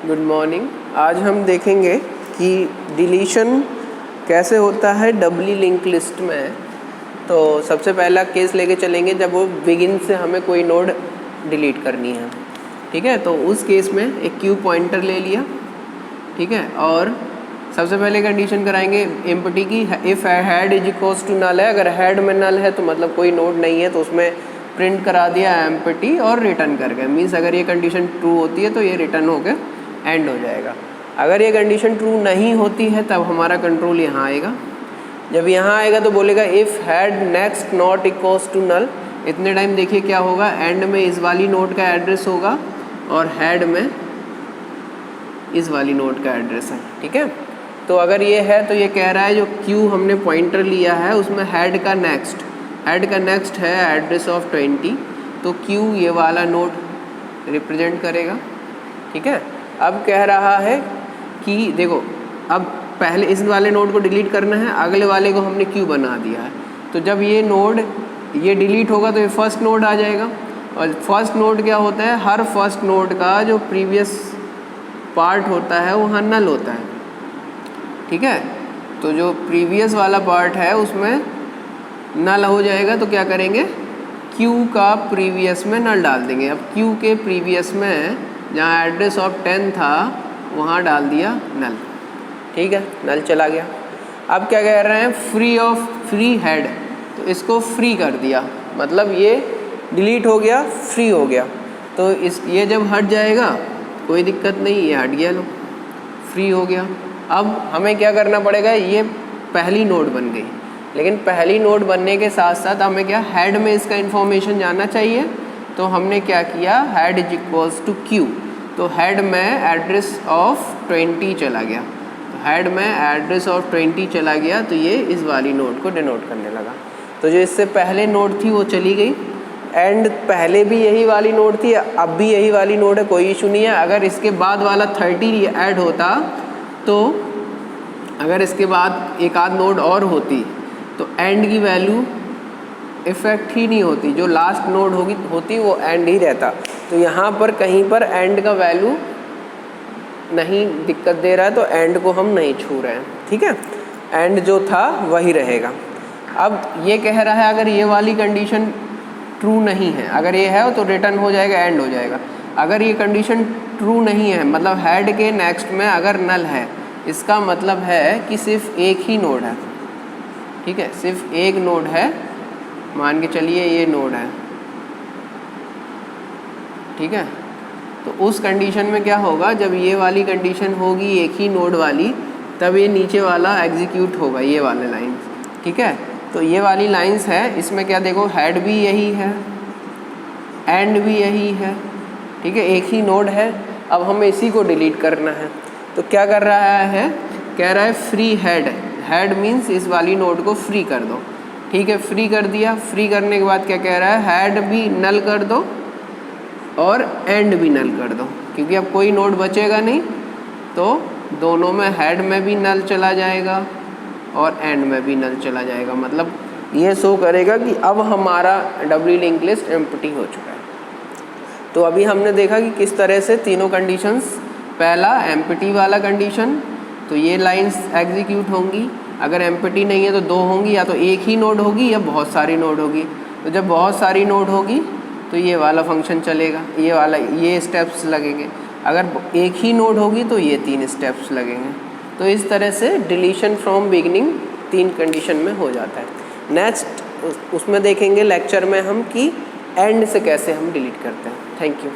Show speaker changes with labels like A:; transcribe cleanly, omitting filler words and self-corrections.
A: Good morning. आज हम देखेंगे कि डिलीशन कैसे होता है डबली लिंक लिस्ट में। तो सबसे पहला केस लेके चलेंगे जब वो बिगिन से हमें कोई नोड डिलीट करनी है, ठीक है। तो उस केस में एक क्यू पॉइंटर ले लिया, ठीक है, और सबसे पहले कंडीशन कराएंगे एम्प्टी की। If head is equals to null है, अगर हैड में नल है तो मतलब कोई नोड नहीं है, तो उसमें प्रिंट करा दिया एम्प्टी और रिटर्न कर गए। मीन्स अगर ये कंडीशन ट्रू होती है तो ये रिटर्न होकर एंड हो जाएगा। अगर ये कंडीशन ट्रू नहीं होती है तब हमारा कंट्रोल यहाँ आएगा। जब यहाँ आएगा तो बोलेगा if head next not equals to null. इतने टाइम देखिए क्या होगा, एंड में इस वाली नोड का एड्रेस होगा और हैड में इस वाली नोड का एड्रेस है, ठीक है। तो अगर ये है तो ये कह रहा है जो क्यू हमने पॉइंटर लिया है उसमें हैड का नेक्स्ट है एड्रेस ऑफ 20, तो क्यू ये वाला नोड रिप्रेजेंट करेगा, ठीक है। अब कह रहा है कि देखो, अब पहले इस वाले नोड को डिलीट करना है, अगले वाले को हमने क्यू बना दिया है। तो जब ये नोड ये डिलीट होगा तो ये फर्स्ट नोड आ जाएगा। और फर्स्ट नोड क्या होता है, हर फर्स्ट नोड का जो प्रीवियस पार्ट होता है वहाँ नल होता है, ठीक है। तो जो प्रीवियस वाला पार्ट है उसमें नल हो जाएगा, तो क्या करेंगे, क्यू का प्रीवियस में नल डाल देंगे। अब क्यू के प्रीवियस में जहाँ एड्रेस ऑफ 10 था वहाँ डाल दिया नल, ठीक है, नल चला गया। अब क्या कह रहे हैं, फ्री हैड, तो इसको फ्री कर दिया, मतलब ये डिलीट हो गया, फ्री हो गया। तो ये जब हट जाएगा कोई दिक्कत नहीं, ये हट गया, लो फ्री हो गया। अब हमें क्या करना पड़ेगा, ये पहली नोड बन गई, लेकिन पहली नोड बनने के साथ साथ हमें क्या हैड में इसका इन्फॉर्मेशन जानना चाहिए। तो हमने क्या किया, head is equals to q, तो हैड में एड्रेस ऑफ 20 चला गया। तो हैड में एड्रेस ऑफ 20 चला गया, तो ये इस वाली नोड को डिनोट करने लगा। तो जो इससे पहले नोड थी वो चली गई, एंड पहले भी यही वाली नोड थी, अब भी यही वाली नोड है, कोई इशू नहीं है। अगर इसके बाद वाला 30 ऐड होता, तो अगर इसके बाद एक आध नोड और होती तो एंड की वैल्यू इफेक्ट ही नहीं होती, जो लास्ट नोड होती वो एंड ही रहता। तो यहाँ पर कहीं पर एंड का वैल्यू नहीं दिक्कत दे रहा है, तो एंड को हम नहीं छू रहे हैं, ठीक है। एंड जो था वही रहेगा। अब ये कह रहा है अगर ये वाली कंडीशन ट्रू नहीं है, अगर ये है तो रिटर्न हो जाएगा, एंड हो जाएगा। अगर ये कंडीशन ट्रू नहीं है, मतलब हैड के नेक्स्ट में अगर नल है, इसका मतलब है कि सिर्फ एक ही नोड है, ठीक है, सिर्फ एक नोड है। मान के चलिए ये नोड है, ठीक है। तो उस कंडीशन में क्या होगा, जब ये वाली कंडीशन होगी एक ही नोड वाली, तब ये नीचे वाला एग्जीक्यूट होगा, ये वाले लाइंस, ठीक है। तो ये वाली लाइंस है, इसमें क्या देखो, हैड भी यही है, एंड भी यही है, ठीक है, एक ही नोड है। अब हमें इसी को डिलीट करना है, तो क्या कर रहा है, कह रहा है फ्री हैड मीन्स इस वाली नोड को फ्री कर दो, ठीक है। फ्री कर दिया, फ्री करने के बाद क्या कह रहा है, हैड भी नल कर दो और एंड भी नल कर दो, क्योंकि अब कोई नोड बचेगा नहीं, तो दोनों में हैड में भी नल चला जाएगा और एंड में भी नल चला जाएगा। मतलब ये शो करेगा कि अब हमारा डबली लिंक लिस्ट एम्प्टी हो चुका है। तो अभी हमने देखा कि किस तरह से तीनों कंडीशंस, पहला एम्प्टी वाला कंडीशन, तो ये लाइंस एग्जीक्यूट होंगी। अगर एम्प्टी नहीं है तो दो होंगी, या तो एक ही नोड होगी या बहुत सारी नोड होगी। तो जब बहुत सारी नोड होगी तो ये वाला फंक्शन चलेगा, ये स्टेप्स लगेंगे। अगर एक ही नोड होगी तो ये 3 स्टेप्स लगेंगे। तो इस तरह से डिलीशन फ्रॉम बिगिनिंग 3 कंडीशन में हो जाता है। नेक्स्ट उसमें देखेंगे लेक्चर में हम कि एंड से कैसे हम डिलीट करते हैं। Thank you.